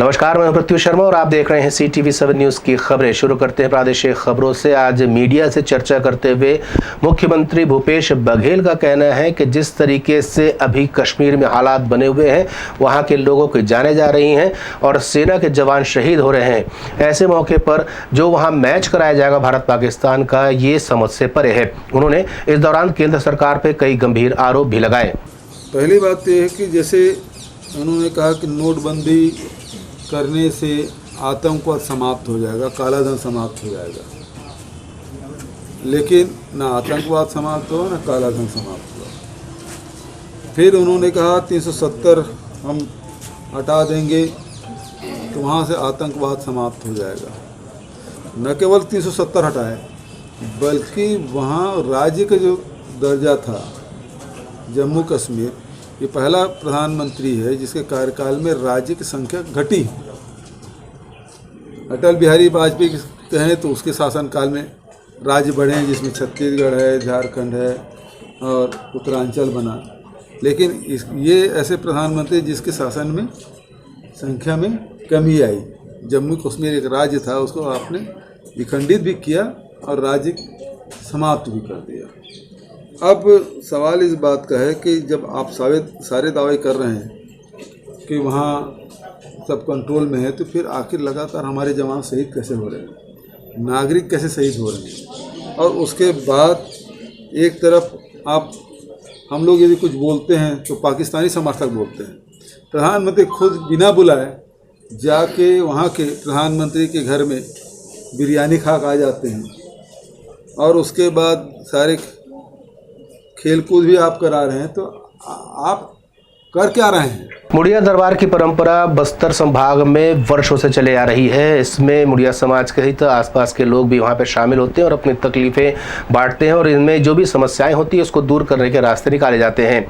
नमस्कार, मैं पृथ्वी शर्मा और आप देख रहे हैं CTV7 न्यूज़ की खबरें। शुरू करते हैं प्रादेशिक खबरों से। आज मीडिया से चर्चा करते हुए मुख्यमंत्री भूपेश बघेल का कहना है कि जिस तरीके से अभी कश्मीर में हालात बने हुए हैं, वहां के लोगों की जानें जा रही हैं और सेना के जवान शहीद हो रहे हैं, ऐसे मौके पर जो वहाँ मैच कराया जाएगा भारत पाकिस्तान का, ये समझ से परे है। उन्होंने इस दौरान केंद्र सरकार पर कई गंभीर आरोप भी लगाए। पहली बात यह है कि जैसे उन्होंने कहा कि नोटबंदी करने से आतंकवाद समाप्त हो जाएगा, कालाधन समाप्त हो जाएगा, लेकिन ना आतंकवाद समाप्त हुआ ना कालाधन समाप्त हुआ। फिर उन्होंने कहा 370 हम हटा देंगे तो वहाँ से आतंकवाद समाप्त हो जाएगा। न केवल 370 हटाए, बल्कि वहाँ राज्य का जो दर्जा था जम्मू कश्मीर, ये पहला प्रधानमंत्री है जिसके कार्यकाल में राज्य की संख्या घटी। अटल बिहारी वाजपेयी कहें तो उसके शासनकाल में राज्य बढ़े हैं, जिसमें छत्तीसगढ़ है, झारखंड है और उत्तरांचल बना। लेकिन ये ऐसे प्रधानमंत्री जिसके शासन में संख्या में कमी आई। जम्मू कश्मीर एक राज्य था, उसको आपने विखंडित भी किया और राज्य समाप्त भी कर दिया। अब सवाल इस बात का है कि जब आप सारे दावे कर रहे हैं कि वहाँ सब कंट्रोल में है, तो फिर आखिर लगातार हमारे जवान शहीद कैसे हो रहे हैं, नागरिक कैसे शहीद हो रहे हैं। और उसके बाद एक तरफ हम लोग यदि कुछ बोलते हैं तो पाकिस्तानी समर्थक बोलते हैं। प्रधानमंत्री खुद बिना बुलाए जाके वहाँ के प्रधानमंत्री के घर में बिरयानी खा के आ जाते हैं, और उसके बाद सारे खेलकूद भी आप करा रहे हैं, तो आप कर क्या रहे हैं? मुड़िया दरबार की परंपरा बस्तर संभाग में वर्षों से चले आ रही है। इसमें मुड़िया समाज सहित आसपास के लोग भी वहां पे शामिल होते हैं और अपनी तकलीफें बांटते हैं और इनमें जो भी समस्याएं होती है उसको दूर करने के रास्ते निकाले जाते हैं।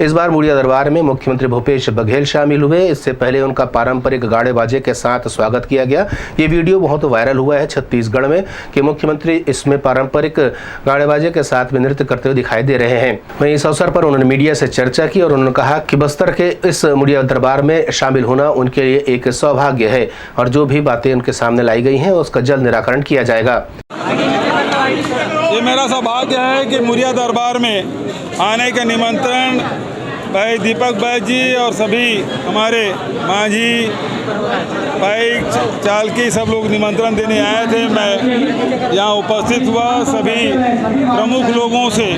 इस बार मुड़िया दरबार में मुख्यमंत्री भूपेश बघेल शामिल हुए। इससे पहले उनका पारंपरिक गाड़े बाजे के साथ स्वागत किया गया। ये वीडियो बहुत वायरल हुआ है छत्तीसगढ़ में कि मुख्यमंत्री इसमें पारंपरिक गाड़े बाजे के साथ में नृत्य करते हुए दिखाई दे रहे हैं। वहीं इस अवसर पर उन्होंने मीडिया से चर्चा की और उन्होंने कहा कि बस्तर के इस मुड़िया दरबार में शामिल होना उनके लिए एक सौभाग्य है और जो भी बातें उनके सामने लाई गई हैं उसका जल्द निराकरण किया जाएगा। ये मेरा सौभाग्य है कि मुड़िया दरबार में आने का निमंत्रण भाई दीपक भाई जी और सभी हमारे मांझी भाई चालकी सब लोग निमंत्रण देने आए थे। मैं यहाँ उपस्थित हुआ, सभी प्रमुख लोगों से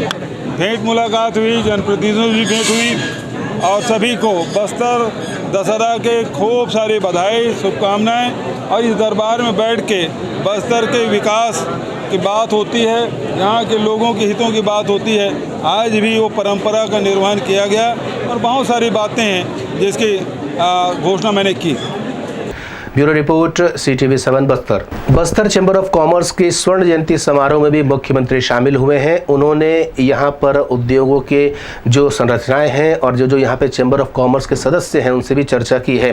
भेंट मुलाकात हुई, जनप्रतिनिधियों से भेंट हुई और सभी को बस्तर दशहरा के खूब सारी बधाई, शुभकामनाएं। और इस दरबार में बैठ के बस्तर के विकास की बात होती है, यहाँ के लोगों के हितों की बात होती है। आज भी वो परंपरा का निर्वहन किया गया और बहुत सारी बातें हैं जिसकी घोषणा मैंने की। Bureau report CTV7 Bastar. Bastar chamber of commerce की स्वर्ण जयंती समारोह में भी मुख्यमंत्री शामिल हुए हैं। उन्होंने यहाँ पर उद्योगों के जो संरचनाएं हैं और जो यहाँ पे चैम्बर ऑफ कॉमर्स के सदस्य हैं उनसे भी चर्चा की है।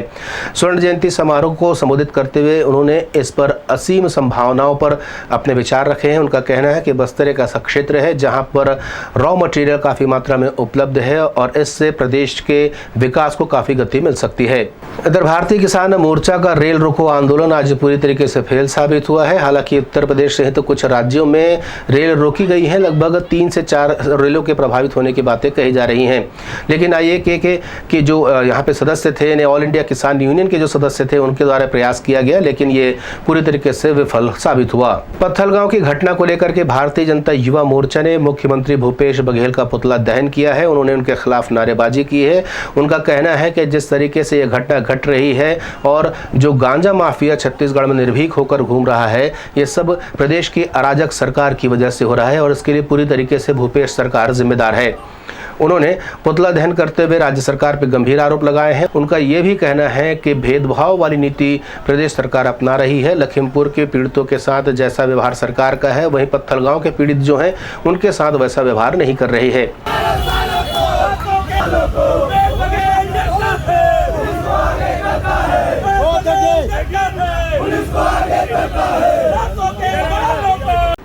स्वर्ण जयंती समारोह को संबोधित करते हुए उन्होंने इस पर असीम संभावनाओं पर अपने विचार रखे हैं। उनका कहना है कि बस्तर एक ऐसा क्षेत्र है जहाँ पर रॉ मटेरियल काफ़ी मात्रा में उपलब्ध है और इससे प्रदेश के विकास को काफ़ी गति मिल सकती है। इधर भारतीय किसान मोर्चा का रेल रोको आंदोलन आज पूरी तरीके से फेल साबित हुआ है। हालांकि उत्तर प्रदेश सहित कुछ राज्यों में रेल रोकी गई है। लगभग 3 से 4 रेलों के प्रभावित होने की बातें कही जा रही हैं। लेकिन IAK के जो यहाँ पे सदस्य थे, ऑल इंडिया किसान यूनियन के जो सदस्य थे, उनके द्वारा प्रयास किया गया, लेकिन ये पूरी तरीके से विफल साबित हुआ। पत्थलगांव की घटना को लेकर के भारतीय जनता युवा मोर्चा ने मुख्यमंत्री भूपेश बघेल का पुतला दहन किया है। उन्होंने उनके खिलाफ नारेबाजी की है। उनका कहना है कि जिस तरीके से यह घटना घट रही है और जो गांजा माफिया छत्तीसगढ़ में निर्भीक होकर घूम रहा है, ये सब प्रदेश की अराजक सरकार की वजह से हो रहा है और इसके लिए पूरी तरीके से भूपेश सरकार जिम्मेदार है। उन्होंने पुतला दहन करते हुए राज्य सरकार पर गंभीर आरोप लगाए हैं। उनका यह भी कहना है कि भेदभाव वाली नीति प्रदेश सरकार अपना रही है। लखीमपुर के पीड़ितों के साथ जैसा व्यवहार सरकार का है, वहीं पत्थलगांव के पीड़ित जो हैं उनके साथ वैसा व्यवहार नहीं कर रही है।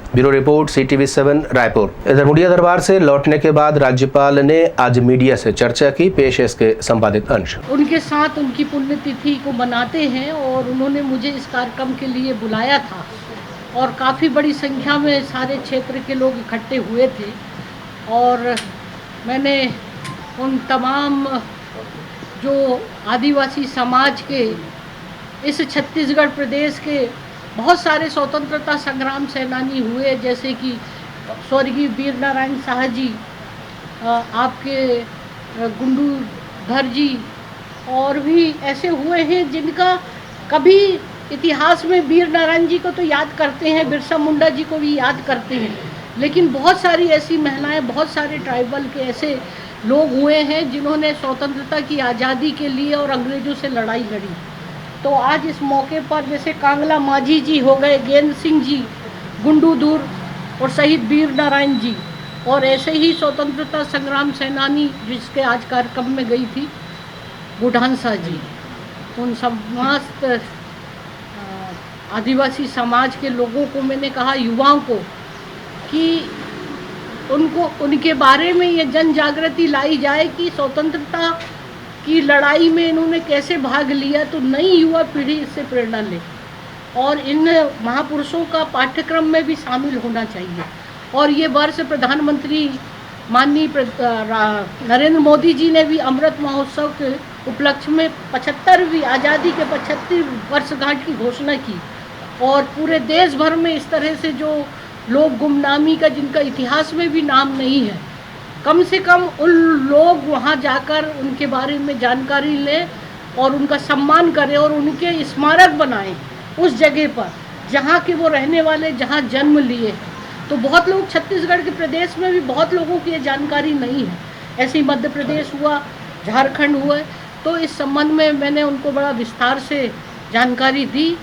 Bureau report CTV7 Raipur. इधर मुड़िया दरबार से लौटने के बाद राज्यपाल ने आज मीडिया से चर्चा की। पेश है इसके संपादित अंश। उनके साथ उनकी पुण्यतिथि को मनाते हैं और उन्होंने मुझे इस कार्यक्रम के लिए बुलाया था और काफ़ी बड़ी संख्या में सारे क्षेत्र के लोग इकट्ठे हुए थे और मैंने उन तमाम जो आदिवासी समाज के इस छत्तीसगढ़ प्रदेश के बहुत सारे स्वतंत्रता संग्राम सेनानी हुए, जैसे कि स्वर्गीय वीर नारायण शाह जी, आपके गुंडूधर जी और भी ऐसे हुए हैं जिनका कभी इतिहास में वीर नारायण जी को तो याद करते हैं, बिरसा मुंडा जी को भी याद करते हैं, लेकिन बहुत सारी ऐसी महिलाएं, बहुत सारे ट्राइबल के ऐसे लोग हुए हैं जिन्होंने स्वतंत्रता की आज़ादी के लिए और अंग्रेज़ों से लड़ाई लड़ी। तो आज इस मौके पर जैसे कांगला माझी जी हो गए, गेंद सिंह जी, गुंडूधर और शहीद वीर नारायण जी, और ऐसे ही स्वतंत्रता संग्राम सेनानी जिसके आज कार्यक्रम में गई थी बुढ़ानसा जी, उन समस्त आदिवासी समाज के लोगों को मैंने कहा, युवाओं को, कि उनको उनके बारे में ये जन जागृति लाई जाए कि स्वतंत्रता की लड़ाई में इन्होंने कैसे भाग लिया, तो नई युवा पीढ़ी इससे प्रेरणा ले और इन महापुरुषों का पाठ्यक्रम में भी शामिल होना चाहिए। और ये वर्ष प्रधानमंत्री माननीय नरेंद्र मोदी जी ने भी अमृत महोत्सव के उपलक्ष्य में 75वीं आज़ादी के 75 वर्षगांठ की घोषणा की और पूरे देश भर में इस तरह से जो लोग गुमनामी का, जिनका इतिहास में भी नाम नहीं है, कम से कम उन लोग वहाँ जाकर उनके बारे में जानकारी लें और उनका सम्मान करें और उनके स्मारक बनाएं उस जगह पर जहाँ के वो रहने वाले, जहाँ जन्म लिए। तो बहुत लोग छत्तीसगढ़ के प्रदेश में भी बहुत लोगों की ये जानकारी नहीं है। ऐसे ही मध्य प्रदेश हुआ, झारखंड हुआ, तो इस संबंध में मैंने उनको बड़ा विस्तार से जानकारी दी।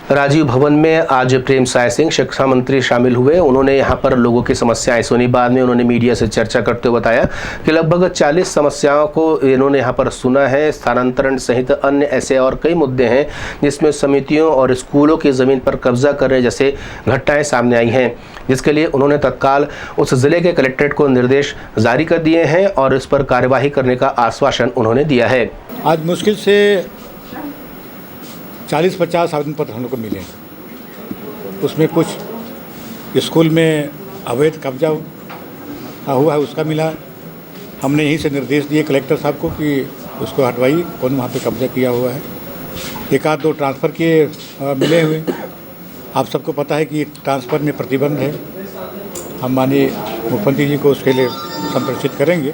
राजीव भवन में आज प्रेम साय सिंह शिक्षा मंत्री शामिल हुए। उन्होंने यहां पर लोगों की समस्याएं सुनी। बाद में उन्होंने मीडिया से चर्चा करते हुए बताया कि लगभग 40 समस्याओं को इन्होंने यहां पर सुना है। स्थानांतरण सहित अन्य ऐसे और कई मुद्दे हैं जिसमें समितियों और स्कूलों की जमीन पर कब्जा करने जैसे घटनाएं सामने आई हैं, जिसके लिए उन्होंने तत्काल उस जिले के कलेक्ट्रेट को निर्देश जारी कर दिए हैं और इस पर कार्यवाही करने का आश्वासन उन्होंने दिया है। आज मुश्किल से 40-50 आवेदन पत्र हम लोग को मिले। उसमें कुछ स्कूल में अवैध कब्जा हुआ है, उसका मिला। हमने यहीं से निर्देश दिए कलेक्टर साहब को कि उसको हटवाइए, कौन वहाँ पे कब्जा किया हुआ है। एक आध दो ट्रांसफ़र किए मिले हुए। आप सबको पता है कि ट्रांसफ़र में प्रतिबंध है। हम माननीय मुख्यमंत्री जी को उसके लिए संप्रेषित करेंगे।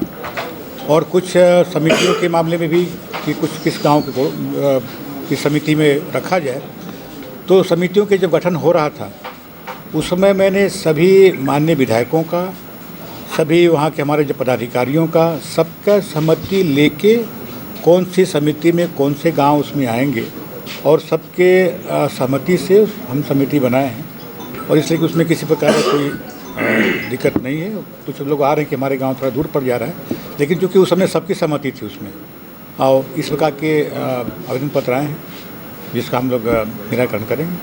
और कुछ समितियों के मामले में भी कि कुछ किस गाँव की समिति में रखा जाए। तो समितियों के जब गठन हो रहा था उस समय मैंने सभी माननीय विधायकों का, सभी वहाँ के हमारे जो पदाधिकारियों का, सबका सहमति लेके कौन सी समिति में कौन से गांव उसमें आएंगे और सबके सहमति से हम समिति बनाए हैं। और इसलिए कि उसमें किसी प्रकार का कोई दिक्कत नहीं है। कुछ लोग आ रहे हैं कि हमारे गाँव थोड़ा दूर पड़ जा रहा है, लेकिन चूँकि उस समय सबकी सहमति थी उसमें, और इस प्रकार के आवेदन पत्र आए हैं जिसका हम लोग निराकरण करेंगे।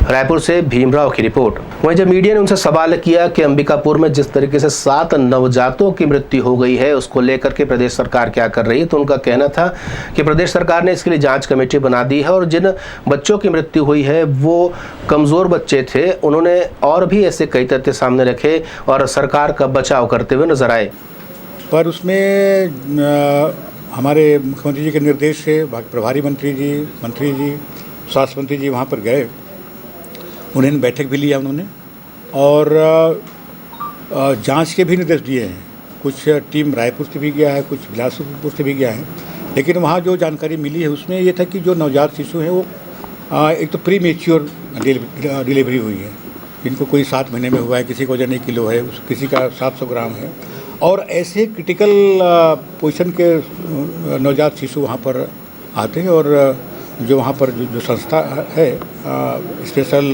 रायपुर से भीमराव की रिपोर्ट। वहीं जब मीडिया ने उनसे सवाल किया कि अंबिकापुर में जिस तरीके से 7 नवजातों की मृत्यु हो गई है उसको लेकर के प्रदेश सरकार क्या कर रही है, तो उनका कहना था कि प्रदेश सरकार ने इसके लिए जांच कमेटी बना दी है और जिन बच्चों की मृत्यु हुई है वो कमज़ोर बच्चे थे। उन्होंने और भी ऐसे कई तथ्य सामने रखे और सरकार का बचाव करते हुए नजर आए। पर उसमें हमारे मुख्यमंत्री जी के निर्देश से प्रभारी मंत्री जी, स्वास्थ्य मंत्री जी वहाँ पर गए। उन्होंने बैठक भी लिया उन्होंने और जांच के भी निर्देश दिए हैं। कुछ टीम रायपुर से भी गया है, कुछ बिलासपुर से भी गया है। लेकिन वहाँ जो जानकारी मिली है उसमें ये था कि जो नवजात शिशु हैं वो एक तो प्री मेच्योर डिलीवरी हुई है, जिनको कोई 7 महीने में हुआ है, किसी को वजन 1 किलो है, किसी का 700 ग्राम है। और ऐसे क्रिटिकल पोजीशन के नवजात शिशु वहाँ पर आते हैं और जो वहाँ पर जो संस्था है special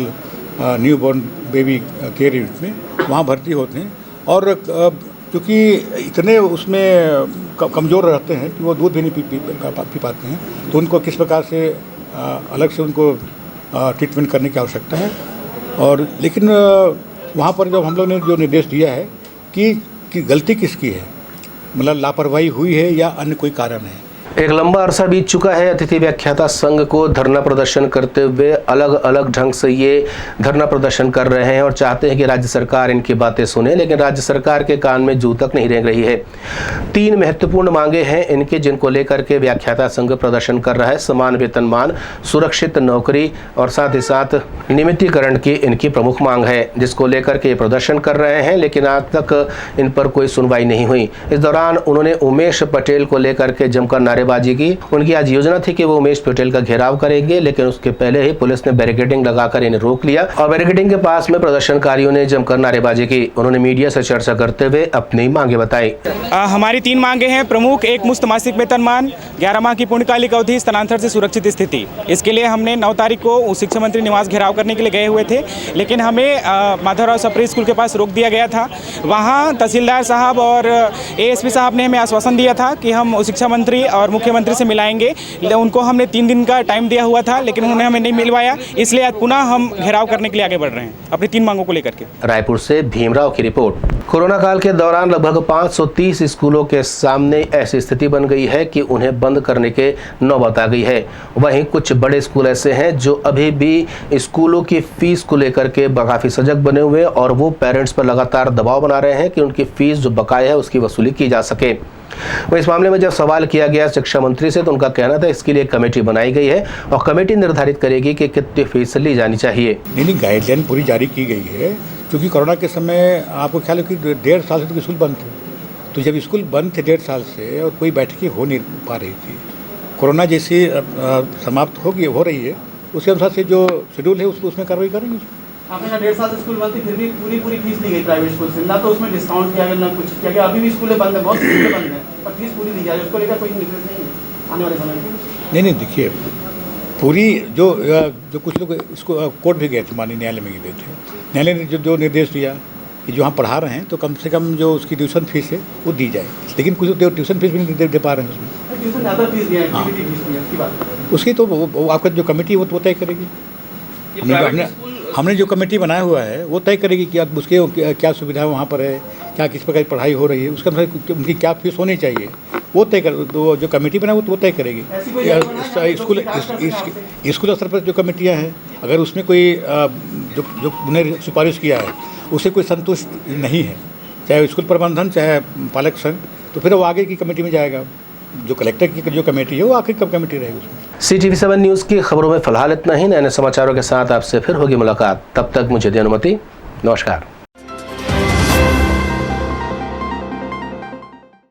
newborn baby care unit में वहाँ भर्ती होते हैं। और क्योंकि इतने उसमें कमज़ोर रहते हैं कि वो दूध भी नहीं पी पाते हैं, तो उनको किस प्रकार से अलग से उनको ट्रीटमेंट करने की आवश्यकता है और लेकिन वहाँ पर जब हम लोग ने जो निर्देश दिया है कि गलती किसकी है, मतलब लापरवाही हुई है या अन्य कोई कारण है। एक लंबा अरसा बीत चुका है। अतिथि व्याख्याता संघ को धरना प्रदर्शन करते हुए अलग अलग ढंग से ये धरना प्रदर्शन कर रहे हैं और चाहते हैं कि राज्य सरकार इनकी बातें सुने, लेकिन राज्य सरकार के कान में जू तक नहीं रेंग रही है। 3 महत्वपूर्ण मांगे हैं इनके, जिनको लेकर के व्याख्याता संघ प्रदर्शन कर रहा है। समान वेतनमान, सुरक्षित नौकरी और साथ ही साथ नियमितीकरण की इनकी प्रमुख मांग है, जिसको लेकर के प्रदर्शन कर रहे हैं, लेकिन आज तक इन पर कोई सुनवाई नहीं हुई। इस दौरान उन्होंने उमेश पटेल को लेकर के जमकर नारेबाजी की। उनकी आज योजना थी कि वो उमेश पटेल का घेराव करेंगे, लेकिन उसके पहले ही पुलिस ने बैरिकेडिंग लगाकर इन्हें रोक लिया और बैरिकेडिंग के पास में प्रदर्शनकारियों ने जमकर नारेबाजी की। उन्होंने मीडिया से चर्चा करते हुए अपनी मांगे बताई। हमारी 3 मांगे हैं प्रमुख। एक, मुफ्त मासिक वेतनमान, 11 माह की पूर्णकालिक अवधि, स्थानांतरण से सुरक्षित स्थिति। इसके लिए हमने 9 तारीख को शिक्षा मंत्री निवास घेराव करने के लिए गए हुए थे, लेकिन हमें माधवराव सप्रे स्कूल के पास रोक दिया गया था। वहाँ तहसीलदार साहब और एएसपी साहब ने हमें आश्वासन दिया था कि हम शिक्षा मंत्री और मुख्यमंत्री से मिलाएंगे। उनको हमने 3 दिन का टाइम दिया हुआ था, लेकिन उन्होंने हमें नहीं मिलवाया, इसलिए आज पुनः हम घेराव करने के लिए आगे बढ़ रहे हैं अपनी 3 मांगों को लेकर के। रायपुर से भीमराव की रिपोर्ट। कोरोना काल के दौरान लगभग 530 स्कूलों के सामने ऐसी स्थिति बन गई है कि उन्हें बंद करने के नौबत आ गई है। वहीं कुछ बड़े स्कूल ऐसे हैं जो अभी भी स्कूलों की फीस को लेकर के काफी सजग बने हुए हैं और वो पेरेंट्स पर लगातार दबाव बना रहे हैं कि उनकी फीस जो बकाया है उसकी वसूली की जा सके। वो इस मामले में जब सवाल किया गया शिक्षा मंत्री से तो उनका कहना था इसके लिए कमेटी बनाई गई है और कमेटी निर्धारित करेगी कि कितनी फीस ली जानी चाहिए। नहीं, गाइडलाइन पूरी जारी की गई है, क्योंकि कोरोना के समय आपको ख्याल है कि 1.5 साल से तो स्कूल बंद थे। तो जब स्कूल बंद थे 1.5 साल से और कोई बैठकें हो नहीं पा रही थी, कोरोना जैसी समाप्त हो रही है, उसके अनुसार से जो शेड्यूल है उसमें कार्रवाई करेंगे। आपने कहा 1.5 साल से स्कूल बंद थी, फिर भी पूरी फीस ली गई प्राइवेट स्कूल से, ना तो उसमें डिस्काउंट किया गया ना कुछ किया गया। अभी भी स्कूलें बंद है, बहुत स्कूलें बंद हैं, पर फीस पूरी दी जा रही है। उसको लेकर कोई निर्देश नहीं है आने वाले समय में? नहीं, देखिए, पूरी जो कुछ लोग इसको कोर्ट भी गए थे, माननीय न्यायालय में गए थे। न्यायालय ने जो निर्देश दिया कि जो हम पढ़ा रहे हैं तो कम से कम जो उसकी ट्यूशन फीस है वो दी जाए, लेकिन कुछ ट्यूशन फीस भी नहीं दे पा रहे हैं उसमें। ट्यूशन ज़्यादा फीस दिया है, एक्टिविटी फीस नहीं है, उसकी बात उसकी तो वो आपका जो कमेटी है वो तय करेगी। हमने जो कमेटी बनाया हुआ है वो तय करेगी कि अब उसके क्या सुविधा वहाँ पर है, क्या किस प्रकार की पढ़ाई हो रही है, उसके अनुसार उनकी क्या फीस होनी चाहिए वो तय कर, तो जो कमेटी बनाए वो तय करेगी। स्कूल स्तर पर जो कमेटियाँ हैं, अगर उसमें कोई जो उन्हें सिफारिश किया है उससे कोई संतुष्ट नहीं है, चाहे स्कूल प्रबंधन चाहे पालक संघ, तो फिर वो आगे की कमेटी में जाएगा। जो कलेक्टर की जो कमेटी है वो आखिर कब कमेटी रहेगी उसमें। CTV 7 न्यूज़ की खबरों में फिलहाल इतना ही। नए समाचारों के साथ आपसे फिर होगी मुलाकात। तब तक मुझे दी अनुमति। नमस्कार।